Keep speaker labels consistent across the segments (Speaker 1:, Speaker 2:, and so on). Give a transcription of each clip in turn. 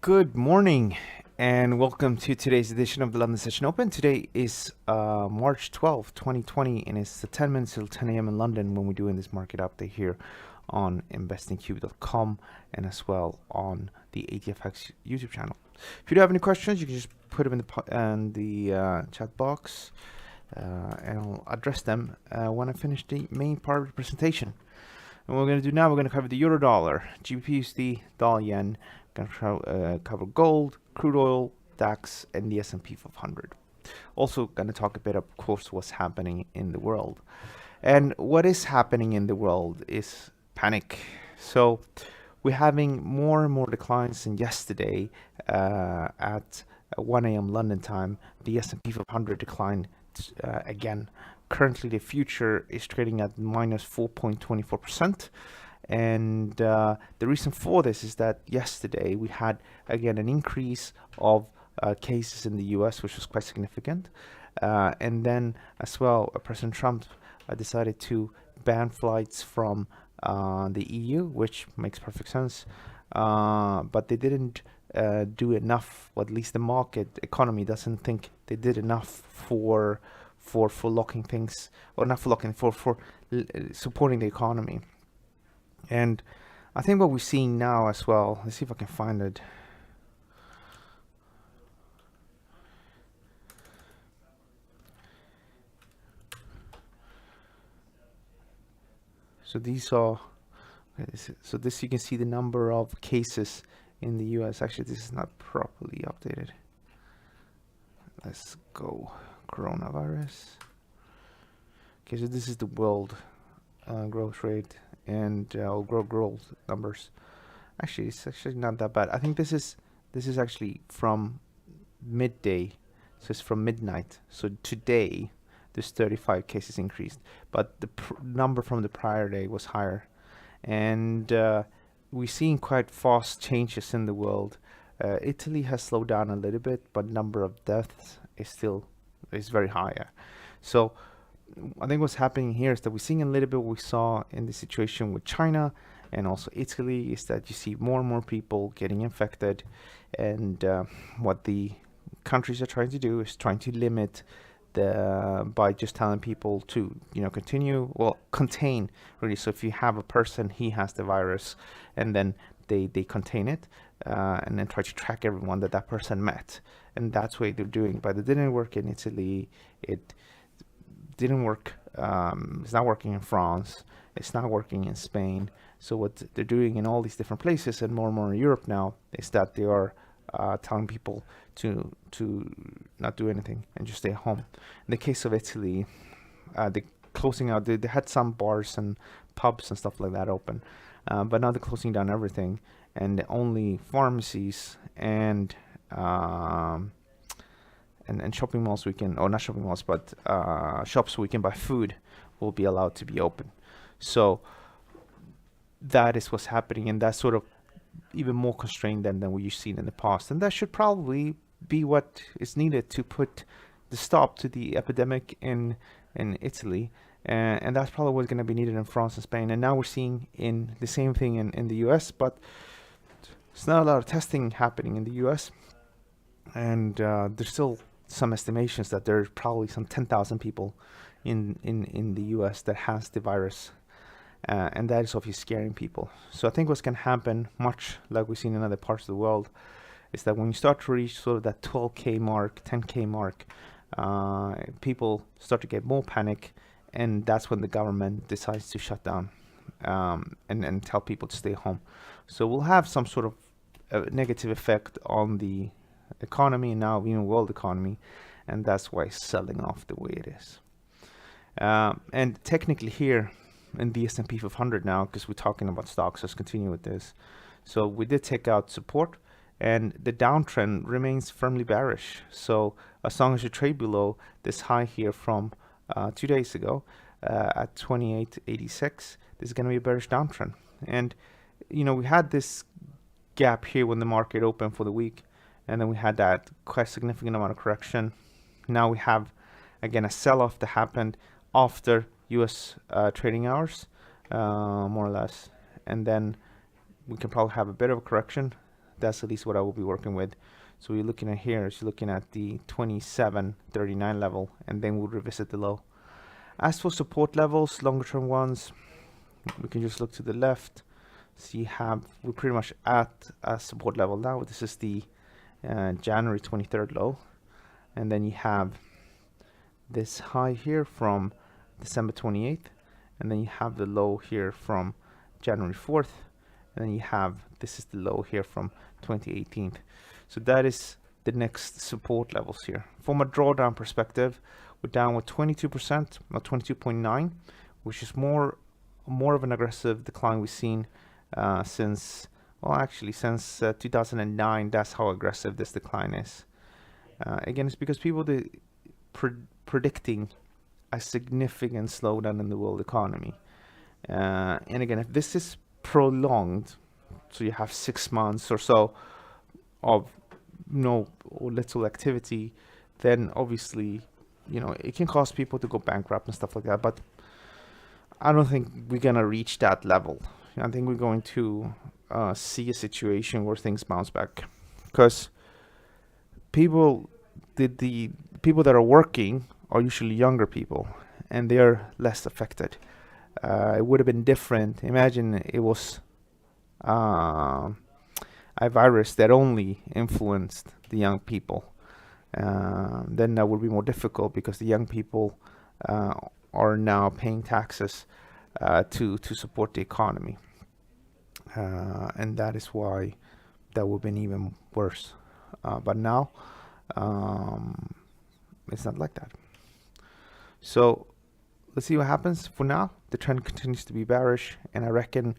Speaker 1: Good morning and welcome to today's edition of the London Session Open. Today is March 12th, 2020, and it's the 10 minutes till 10 a.m. in London when we're doing this market update here on investingcube.com and as well on the ATFX YouTube channel. If you do have any questions, you can just put them in the chat box and I'll address them when I finish the main part of the presentation. And what we're going to do now, we're going to cover the euro dollar, GBP USD, dollar yen, going to cover gold, crude oil, DAX, and the S&P 500. Also going to talk a bit, of course, what's happening in the world. And what is happening in the world is panic. So we're having more and more declines than yesterday at 1 a.m. London time. The S&P 500 declined again. Currently, the future is trading at minus 4.24%. And the reason for this is that yesterday we had, again, an increase of cases in the US, which was quite significant. And then as well, President Trump decided to ban flights from the EU, which makes perfect sense. But they didn't do enough, or at least the market economy doesn't think they did enough for locking things, or not for locking, for supporting the economy. And I think what we're seeing now as well, let's see if I can find it. So these are, so this you can see the number of cases in the US. Actually, this is not properly updated. Let's go coronavirus. Okay, so this is the world growth rate and growth numbers. Actually, it's actually not that bad. I think this is actually from midday, so it's from midnight. So today there's 35 cases increased, but the number from the prior day was higher, and we're seeing quite fast changes in the world. Italy has slowed down a little bit, but number of deaths is very higher. So I think what's happening here is that we're seeing a little bit what we saw in the situation with China and also Italy, is that you see more and more people getting infected, and what the countries are trying to do is trying to limit by just telling people to contain, really. So if you have a person, he has the virus, and then they contain it, and then try to track everyone that person met, and that's what they're doing. But it didn't work in Italy. It didn't work. It's not working in France. It's not working in Spain. So what they're doing in all these different places and more in Europe now is that they are telling people to not do anything and just stay home. In the case of Italy, they closing out. They had some bars and pubs and stuff like that open, but now they're closing down everything, and only pharmacies and shopping malls not shopping malls, but shops we can buy food will be allowed to be open. So that is what's happening, and that's sort of even more constrained than what you've seen in the past. And that should probably be what is needed to put the stop to the epidemic in Italy. And that's probably what's going to be needed in France and Spain. And now we're seeing in the same thing in the US, but there's not a lot of testing happening in the US. And there's still some estimations that there's probably some 10,000 people in the US that has the virus. And that is obviously scaring people. So I think what's going to happen, much like we've seen in other parts of the world, is that when you start to reach sort of that 12K mark, 10K mark, people start to get more panic, and that's when the government decides to shut down and tell people to stay home. So we'll have some sort of a negative effect on the economy, and now even world economy, and that's why it's selling off the way it is. And technically here in the S&P 500 now, because we're talking about stocks, let's continue with this. So we did take out support, and the downtrend remains firmly bearish. So as long as you trade below this high here from 2 days ago at 28.86, this is going to be a bearish downtrend. And we had this gap here when the market opened for the week, and then we had that quite significant amount of correction. Now we have again a sell-off that happened after US trading hours, more or less, and then we can probably have a bit of a correction That's at least what I will be working with. So you're looking at here, is you're looking at the 27.39 level, and then we'll revisit the low. As for support levels, longer term ones, we can just look to the left. So we're pretty much at a support level now. This is the January 23rd low, and then you have this high here from December 28th, and then you have the low here from January 4th, and then you have, this is the low here from 2018th. So that is the next support levels here. From a drawdown perspective, we're down with 22%, or 22.9, which is more of an aggressive decline we've seen since 2009. That's how aggressive this decline is. Again, it's because people predicting a significant slowdown in the world economy. And again, if this is prolonged, so you have 6 months or so of no or little activity, then obviously, it can cause people to go bankrupt and stuff like that. But I don't think we're gonna reach that level. I think we're going to see a situation where things bounce back, because the people that are working are usually younger people, and they're less affected. It would have been different. Imagine it was a virus that only influenced the young people. Then that would be more difficult, because the young people are now paying taxes to support the economy, and that is why that would have been even worse. But now it's not like that. So let's see what happens. For now, the trend continues to be bearish, and I reckon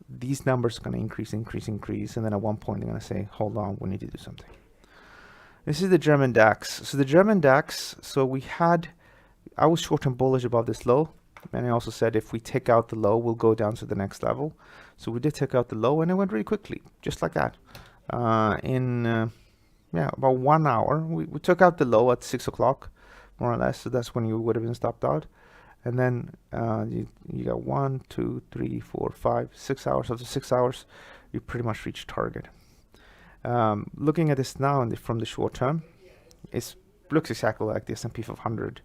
Speaker 1: these numbers are going to increase, and then at one point they're going to say, hold on, we need to do something. This is the German DAX. So the German DAX, I was short and bullish above this low, and I also said if we take out the low, we'll go down to the next level. So we did take out the low, and it went really quickly, just like that. In about 1 hour, we took out the low at 6 o'clock, more or less. So that's when you would have been stopped out. And then you got 1, 2, 3, 4, 5, 6 hours. After 6 hours, you pretty much reach target. Looking at this now from the short term, it looks exactly like the S&P 500,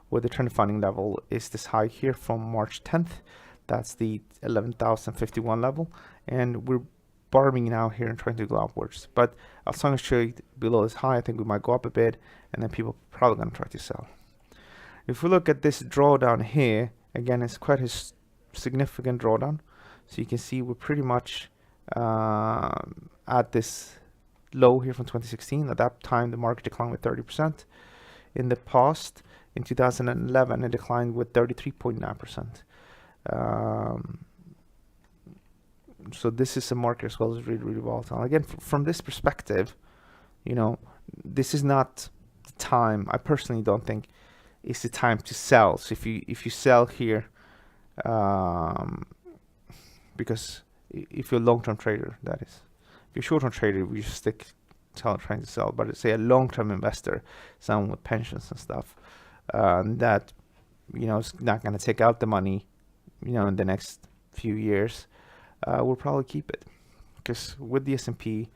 Speaker 1: where the trend funding level is this high here from March 10th. That's the 11,051 level, and we're bottoming now here and trying to go upwards. But as long as trade below this high, I think we might go up a bit, and then people are probably going to try to sell. If we look at this drawdown here, again, it's quite a significant drawdown. So you can see we're pretty much at this low here from 2016. At that time, the market declined with 30%. In the past, in 2011, it declined with 33.9%. So this is a market as well as really, really volatile. Again, from this perspective, this is not the time. I personally don't think it's the time to sell. So if you sell here, because if you're a long-term trader, that is. If you're a short-term trader, you stick trying to sell. But say a long-term investor, someone with pensions and stuff, that is not going to take out the money, in the next few years, will probably keep it, because with the S&P,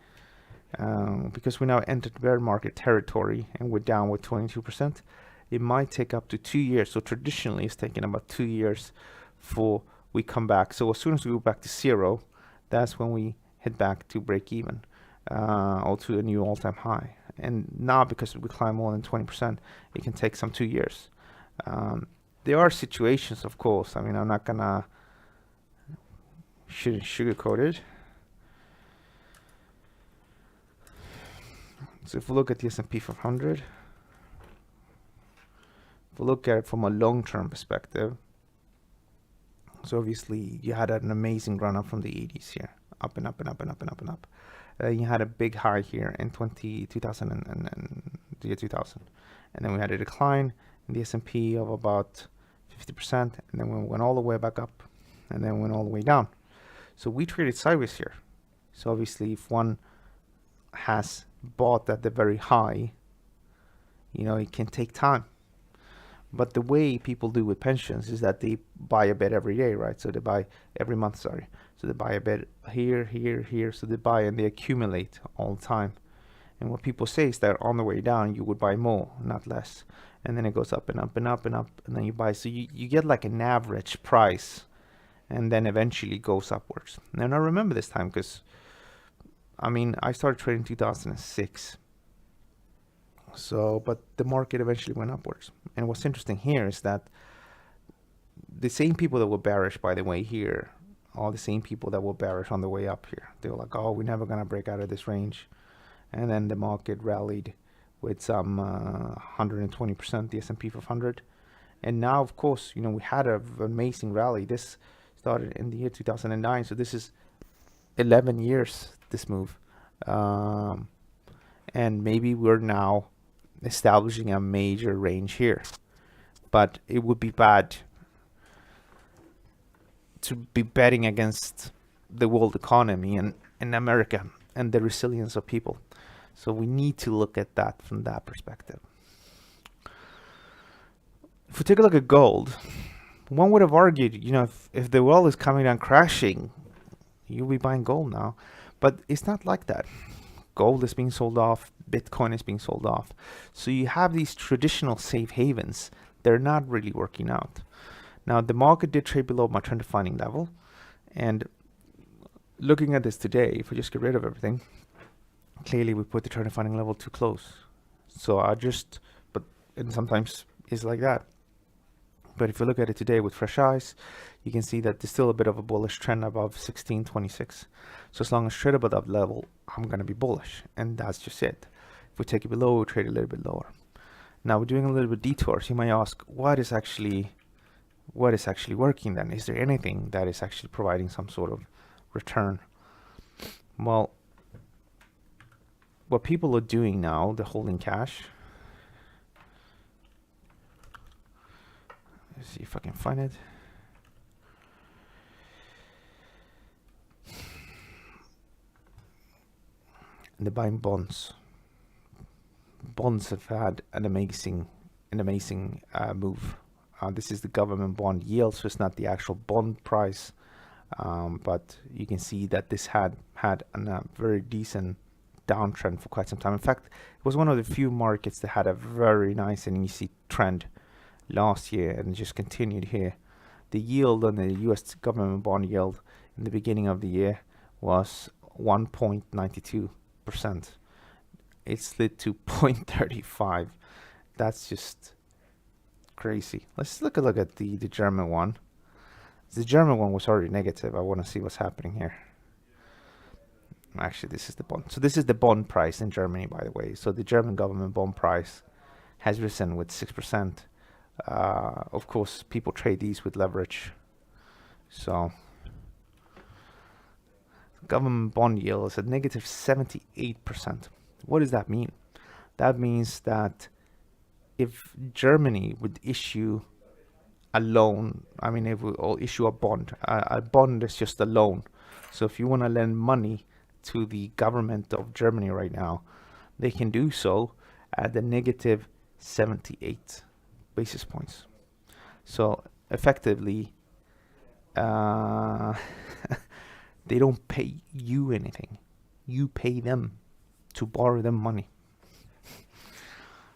Speaker 1: because we now entered bear market territory and we're down with 22%, it might take up to 2 years. So traditionally, it's taken about 2 years for we come back. So as soon as we go back to zero, that's when we head back to break even, or to a new all-time high. And now, because we climb more than 20%, it can take some 2 years. There are situations, of course. I mean, I'm not gonna sugarcoat it. So if we look at the S&P 500, if we look at it from a long-term perspective, so obviously you had an amazing run up from the 80s here, up and up and up and up and up and up. You had a big high here in 2000 and the year 2000, and then we had a decline in the S&P of about 50%, and then we went all the way back up, and then went all the way down. So we traded sideways here. So obviously, if one has bought at the very high, it can take time. But the way people do with pensions is that they buy a bit every day, right? So they buy every month, sorry. So they buy a bit here, here, here. So they buy and they accumulate all the time. And what people say is that on the way down, you would buy more, not less. And then it goes up and up and up and up. And then you buy. So you get like an average price. And then eventually goes upwards. And I remember this time because, I mean, I started trading in 2006. So, but the market eventually went upwards. And what's interesting here is that the same people that were bearish, by the way, here, are the same people that were bearish on the way up here. They were like, oh, we're never going to break out of this range. And then the market rallied with some 120%, the S&P 500. And now, of course, you know, we had an amazing rally. This started in the year 2009. So this is 11 years, this move. And maybe we're now establishing a major range here. But it would be bad to be betting against the world economy and in America and the resilience of people. So we need to look at that from that perspective. If we take a look at gold, one would have argued, you know, if the world is coming down crashing, you'll be buying gold now. But it's not like that. Gold is being sold off. Bitcoin is being sold off. So you have these traditional safe havens. They're not really working out. Now, the market did trade below my trend defining level. And looking at this today, if we just get rid of everything, clearly we put the trend defining level too close. So and sometimes it's like that. But if you look at it today with fresh eyes, you can see that there's still a bit of a bullish trend above 1626. So as long as trade above that level, I'm going to be bullish. And that's just it. If we take it below, we trade a little bit lower. Now we're doing a little bit detours. You might ask, what is actually working then? Is there anything that is actually providing some sort of return? Well, what people are doing now, they're holding cash. Let's see if I can find it. And they're buying bonds. Bonds have had an amazing move. This is the government bond yield, so it's not the actual bond price, but you can see that this had a very decent downtrend for quite some time. In fact, it was one of the few markets that had a very nice and easy trend last year, and it just continued here. The yield on the US government bond yield in the beginning of the year was 1.92%. It slid to 0.35. That's just crazy. Let's look at the German one. The German one was already negative. I want to see what's happening here. Actually, this is the bond. So this is the bond price in Germany, by the way. So the German government bond price has risen with 6%. Of course, people trade these with leverage. So government bond yield is at negative 78%. What does that mean? That means that if Germany would issue a loan, I mean, if we all issue a bond is just a loan. So if you want to lend money to the government of Germany right now, they can do so at the negative 78 basis points. So effectively, they don't pay you anything. You pay them to borrow them money.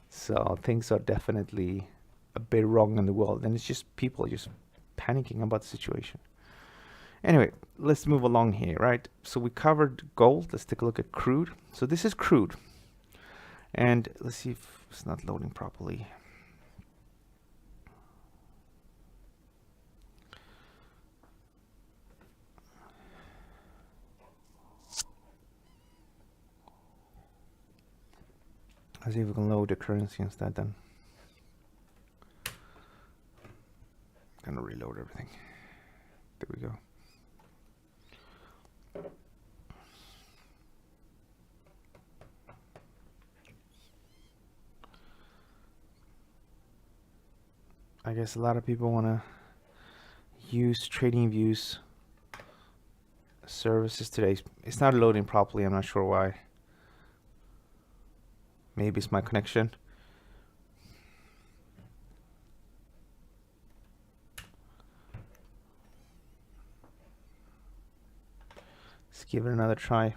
Speaker 1: So things are definitely a bit wrong in the world, and it's just people just panicking about the situation. Anyway, let's move along here, right? So we covered gold. Let's take a look at crude. So this is crude, and let's see if it's not loading properly. Let's see if we can load the currency instead then. Gonna reload everything. There we go. I guess a lot of people want to use TradingView's services today. It's not loading properly. I'm not sure why. Maybe it's my connection. give it another try.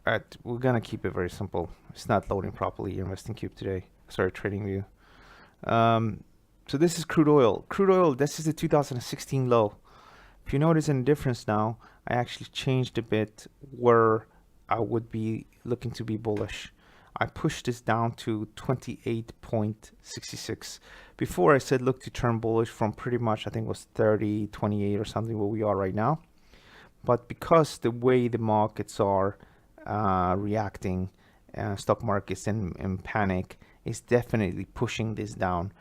Speaker 1: Alright, we're gonna keep it very simple. It's not loading properly. Investing Cube today. Sorry, Trading View. So this is crude oil. Crude oil, this is the 2016 low. If you notice any difference now, I actually changed a bit where I would be looking to be bullish. I pushed this down to 28.66. Before I said look to turn bullish from pretty much, I think it was 30, 28 or something where we are right now. But because the way the markets are reacting, stock markets in panic, is definitely pushing this down.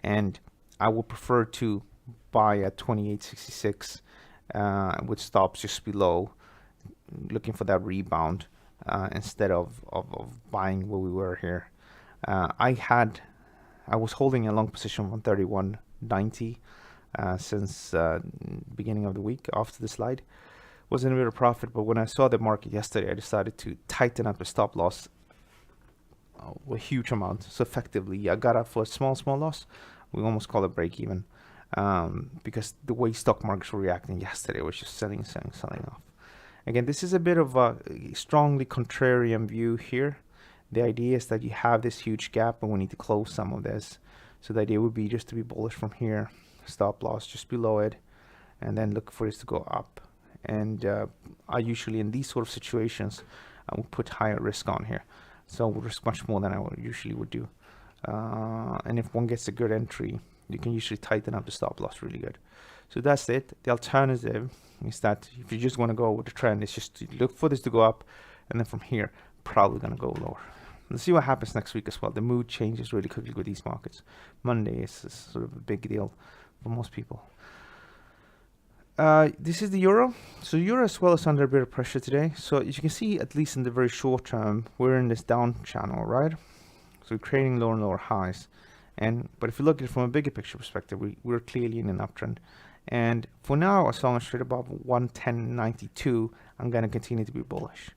Speaker 1: And I would prefer to buy at 28.66 with stops just below, looking for that rebound instead of buying where we were here. I was holding a long position on 31.90 since beginning of the week after the slide. Wasn't a bit of profit, but when I saw the market yesterday, I decided to tighten up the stop loss a huge amount. So effectively, I got up for a small loss. We almost call it break even because the way stock markets were reacting yesterday was just selling off. Again, this is a bit of a strongly contrarian view here. The idea is that you have this huge gap and we need to close some of this. So the idea would be just to be bullish from here, stop loss just below it, and then look for this to go up. And I usually, in these sort of situations, I will put higher risk on here. So I will risk much more than I usually would do. And if one gets a good entry, you can usually tighten up the stop loss really good. So that's it. The alternative is that if you just want to go with the trend, it's just to look for this to go up, and then from here, probably going to go lower. Let's see what happens next week as well. The mood changes really quickly with these markets. Monday is sort of a big deal for most people. This is the euro. So euro as well is under a bit of pressure today. So as you can see, at least in the very short term, we're in this down channel, right? So we're creating lower and lower highs. But if you look at it from a bigger picture perspective, we're clearly in an uptrend. And for now, as long as straight above 110.92, I'm going to continue to be bullish.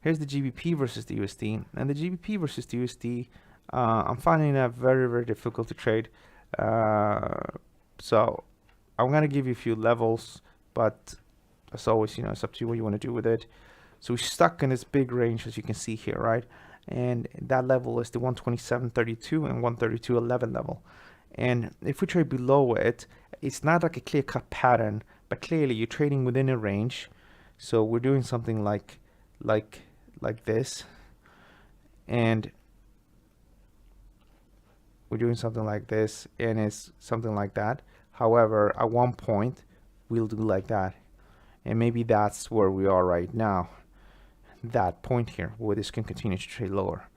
Speaker 1: Here's the GBP versus the USD. And the GBP versus the USD, I'm finding that very, very difficult to trade. So I'm going to give you a few levels, but as always, it's up to you what you want to do with it. So we're stuck in this big range, as you can see here, right? And that level is the 127.32 and 132.11 level. And if we trade below it, it's not like a clear-cut pattern, but clearly you're trading within a range. So we're doing something like this, and we're doing something like this, and it's something like that. However, at one point, we'll do like that. And maybe that's where we are right now. That point here, where this can continue to trade lower.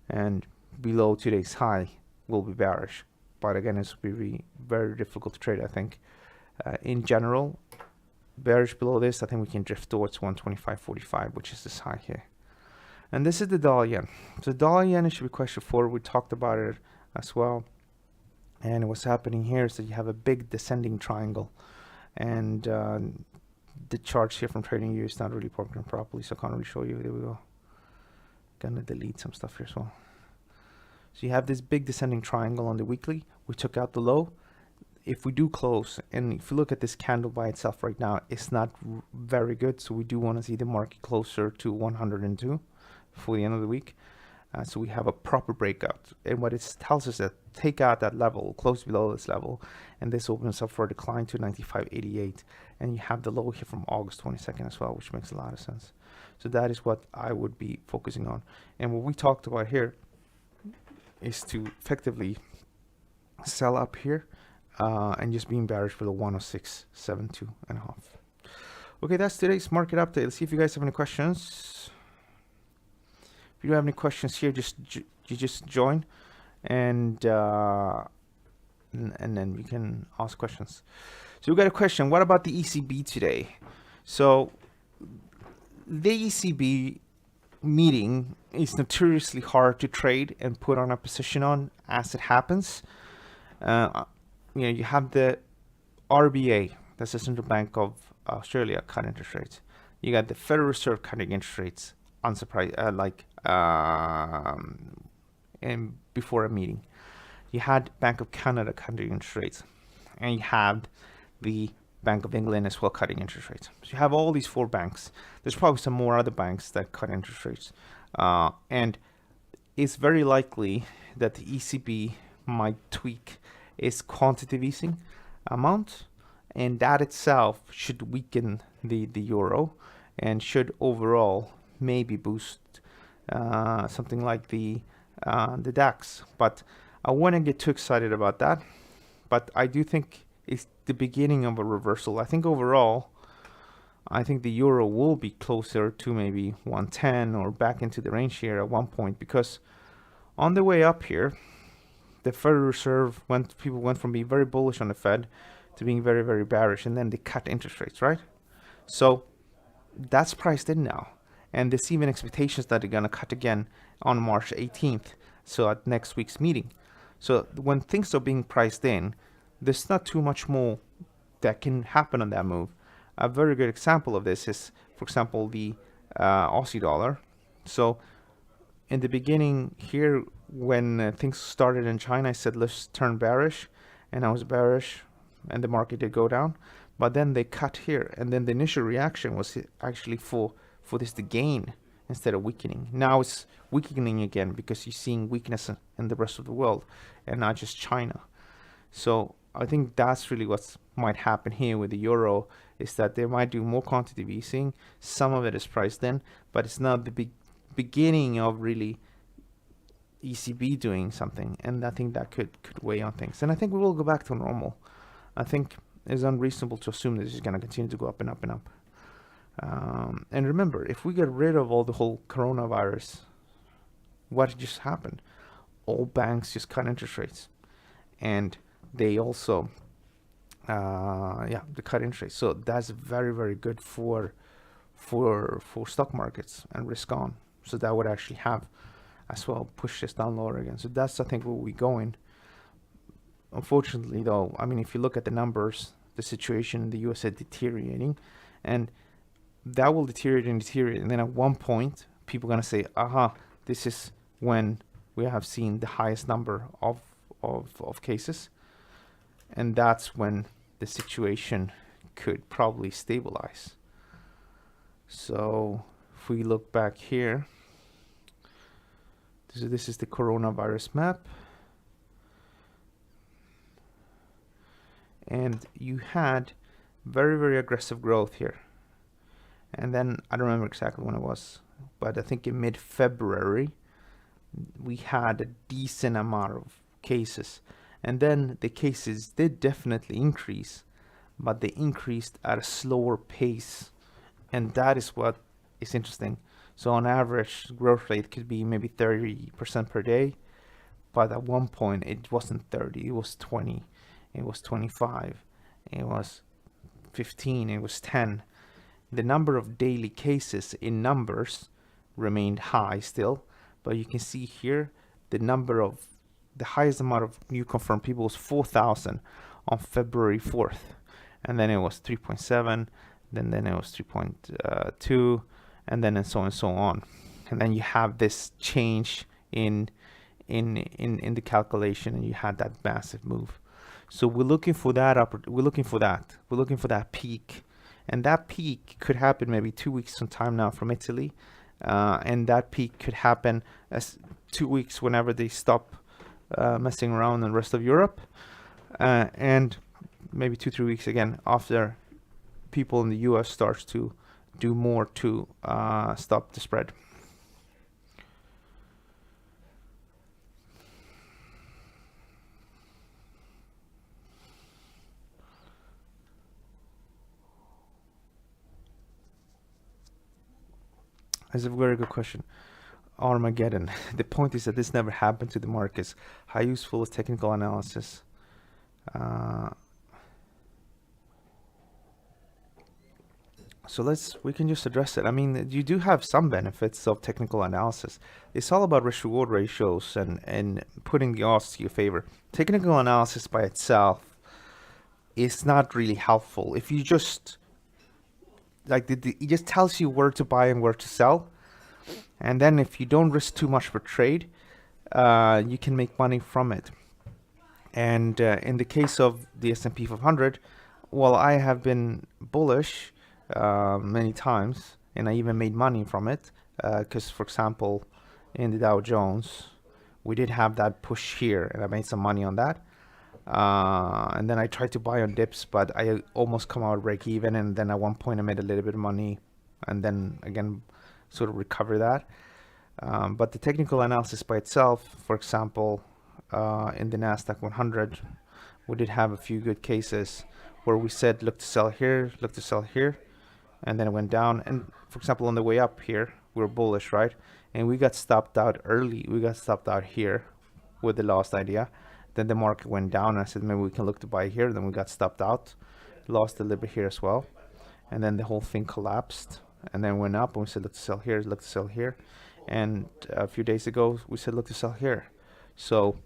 Speaker 1: And below today's high will be bearish. But again, this will be very difficult to trade, I think. In general, bearish below this, I think we can drift towards 125.45, which is this high here. And this is the dollar yen. So dollar yen, it should be quite straightforward. We talked about it as well. And what's happening here is that you have a big descending triangle. And the charts here from TradingView is not really broken properly, so I can't really show you. There we go. Gonna delete some stuff here as well. So you have this big descending triangle on the weekly. We took out the low. If we do close, and if you look at this candle by itself right now, it's not very good. So we do want to see the market closer to 102 before the end of the week. So we have a proper breakout. And what it tells us that take out that level, close below this level, and this opens up for a decline to 95.88. And you have the low here from August 22nd as well, which makes a lot of sense. So that is what I would be focusing on. And what we talked about here is to effectively sell up here and just being bearish for the 106.72.5. Okay, that's today's market update. Let's see if you guys have any questions. If you don't have any questions here, you just join, and then you can ask questions. So we got a question. What about the ECB today? So the ECB meeting is notoriously hard to trade and put on a position on as it happens. You have the RBA, that's the Central Bank of Australia, cut interest rates. You got the Federal Reserve cutting interest rates, unsurprised, and before a meeting. you had Bank of Canada cutting interest rates, and you had the Bank of England as well cutting interest rates. So you have all these 4 banks. There's probably some more other banks that cut interest rates, and it's very likely that the ECB might tweak its quantitative easing amount, and that itself should weaken the euro and should overall maybe boost something like the DAX. But I wouldn't get too excited about that. But I do think it's the beginning of a reversal. I think overall, I think the euro will be closer to maybe 110 or back into the range here at one point, because on the way up here, the Federal Reserve people went from being very bullish on the Fed to being very, very bearish, and then they cut interest rates, right? So that's priced in now. And there's even expectations that they're going to cut again on March 18th, so at next week's meeting. So when things are being priced in, there's not too much more that can happen on that move. A very good example of this is, for example, the Aussie dollar. So in the beginning here, when things started in China, I said, let's turn bearish. And I was bearish, and the market did go down. But then they cut here. And then the initial reaction was actually for this to gain instead of weakening. Now it's weakening again because you're seeing weakness in the rest of the world and not just China. So I think that's really what might happen here with the euro, is that they might do more quantitative easing. Some of it is priced in, but it's not the beginning of really ECB doing something. And I think that could weigh on things. And I think we will go back to normal. I think it's unreasonable to assume that this is going to continue to go up and up and up. And remember, if we get rid of all the whole coronavirus, what just happened? All banks just cut interest rates, and they also, they cut interest rates. So that's very, very good for stock markets and risk on. So that would actually have as well push this down lower again. So that's, I think, where we're going. Unfortunately, though, I mean, if you look at the numbers, the situation in the US is deteriorating, and that will deteriorate and deteriorate. And then at one point, people are going to say, aha, this is when we have seen the highest number of cases. And that's when the situation could probably stabilize. So if we look back here, this is the coronavirus map. And you had very, very aggressive growth here. And then I don't remember exactly when it was, but I think in mid-February, we had a decent amount of cases. And then the cases did definitely increase, but they increased at a slower pace. And that is what is interesting. So on average, growth rate could be maybe 30% per day. But at one point, it wasn't 30, it was 20, it was 25, it was 15, it was 10. The number of daily cases in numbers remained high still, but you can see here the highest amount of new confirmed people was 4,000 on February 4th, and then it was 3.7, then it was 3.2, and then and so on and so on. And then you have this change in the calculation, and you had that massive move. So we're looking for that. We're looking for that peak. And that peak could happen maybe 2 weeks from time now from Italy. And that peak could happen as 2 weeks whenever they stop messing around in the rest of Europe. And maybe 2-3 weeks again after people in the US starts to do more to stop the spread. That's a very good question. Armageddon. The point is that this never happened to the markets. How useful is technical analysis? So we can just address it. I mean, you do have some benefits of technical analysis. It's all about risk-reward ratios and putting the odds to your favor. Technical analysis by itself is not really helpful. If you just it just tells you where to buy and where to sell, and then if you don't risk too much per trade, you can make money from it. And in the case of the S&P 500, well, I have been bullish many times, and I even made money from it. Because, for example, in the Dow Jones, we did have that push here, and I made some money on that. And then I tried to buy on dips, but I almost come out break even, and then at one point I made a little bit of money, and then again sort of recover that. But the technical analysis by itself, for example, in the Nasdaq 100, we did have a few good cases where we said look to sell here, look to sell here, and then it went down. And for example, on the way up here, we were bullish, right? And we got stopped out early. We got stopped out here with the last idea. Then the market went down, and I said maybe we can look to buy here. Then we got stopped out, lost a little bit here as well, and then the whole thing collapsed, and then went up, and we said look to sell here, look to sell here. And a few days ago we said look to sell here. So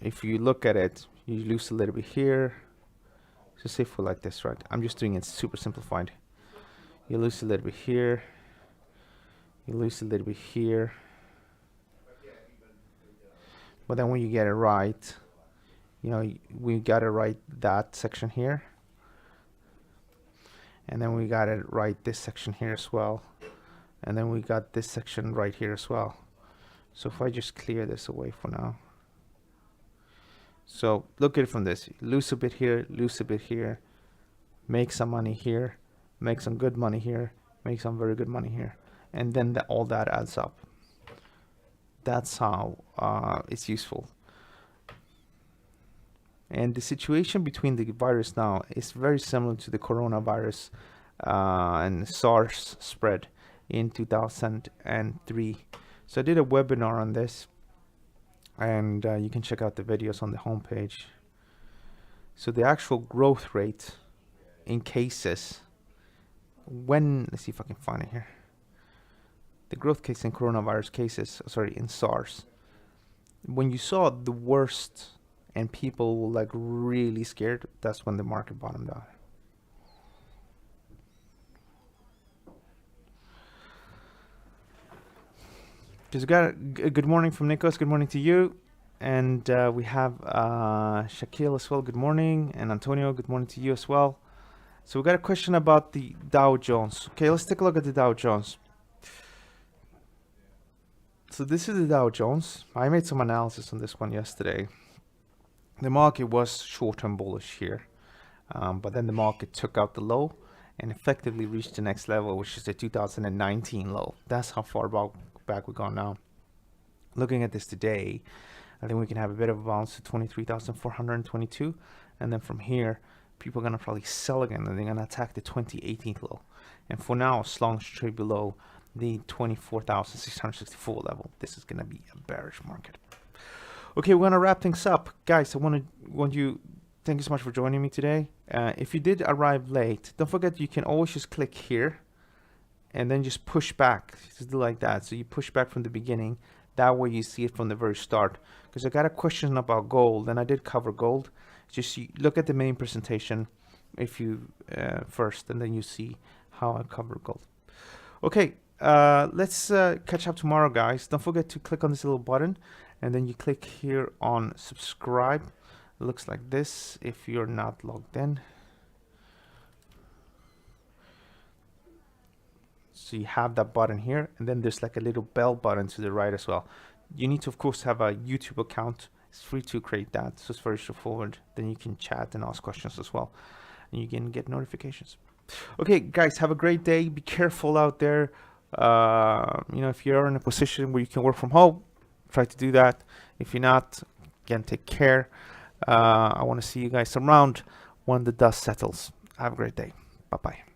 Speaker 1: if you look at it, you lose a little bit here. Just say for like this, right? I'm just doing it super simplified. You lose a little bit here, you lose a little bit here, but then when you get it right, you know, we got it right that section here, and then we got it right this section here as well, and then we got this section right here as well. So if I just clear this away for now, so look at it from this: lose a bit here, lose a bit here, make some money here, make some good money here, make some very good money here, and then all that adds up. That's how it's useful. And the situation between the virus now is very similar to the coronavirus and SARS spread in 2003. So I did a webinar on this, and you can check out the videos on the homepage. So the actual growth rate in cases, let's see if I can find it here. The growth case in coronavirus cases, sorry, in SARS, when you saw the worst and people were like really scared, that's when the market bottomed out. Just got a good morning from Nikos. Good morning to you. And we have Shaquille as well. Good morning. And Antonio, good morning to you as well. So we got a question about the Dow Jones. Okay, let's take a look at the Dow Jones. So this is the Dow Jones. I made some analysis on this one yesterday. The market was short-term bullish here, but then the market took out the low and effectively reached the next level, which is the 2019 low. That's how far back we've gone now. Looking at this today, I think we can have a bit of a bounce to 23,422, and then from here, people are going to probably sell again, and they're going to attack the 2018 low. And for now, as long as you trade below the 24,664 level, this is going to be a bearish market. Okay, we're going to wrap things up. Guys, I thank you so much for joining me today. If you did arrive late, don't forget you can always just click here and then just push back, just do like that. So you push back from the beginning. That way you see it from the very start. Because I got a question about gold, and I did cover gold. Just look at the main presentation if you first, and then you see how I cover gold. Okay, let's catch up tomorrow, guys. Don't forget to click on this little button, and then you click here on subscribe. It looks like this if you're not logged in. So you have that button here, and then there's like a little bell button to the right as well. You need to, of course, have a YouTube account. It's free to create that, so it's very straightforward. Then you can chat and ask questions as well, and you can get notifications. Okay, guys, have a great day. Be careful out there. If you're in a position where you can work from home, try to do that. If you're not, again, take care. I want to see you guys around when the dust settles. Have a great day. Bye-bye.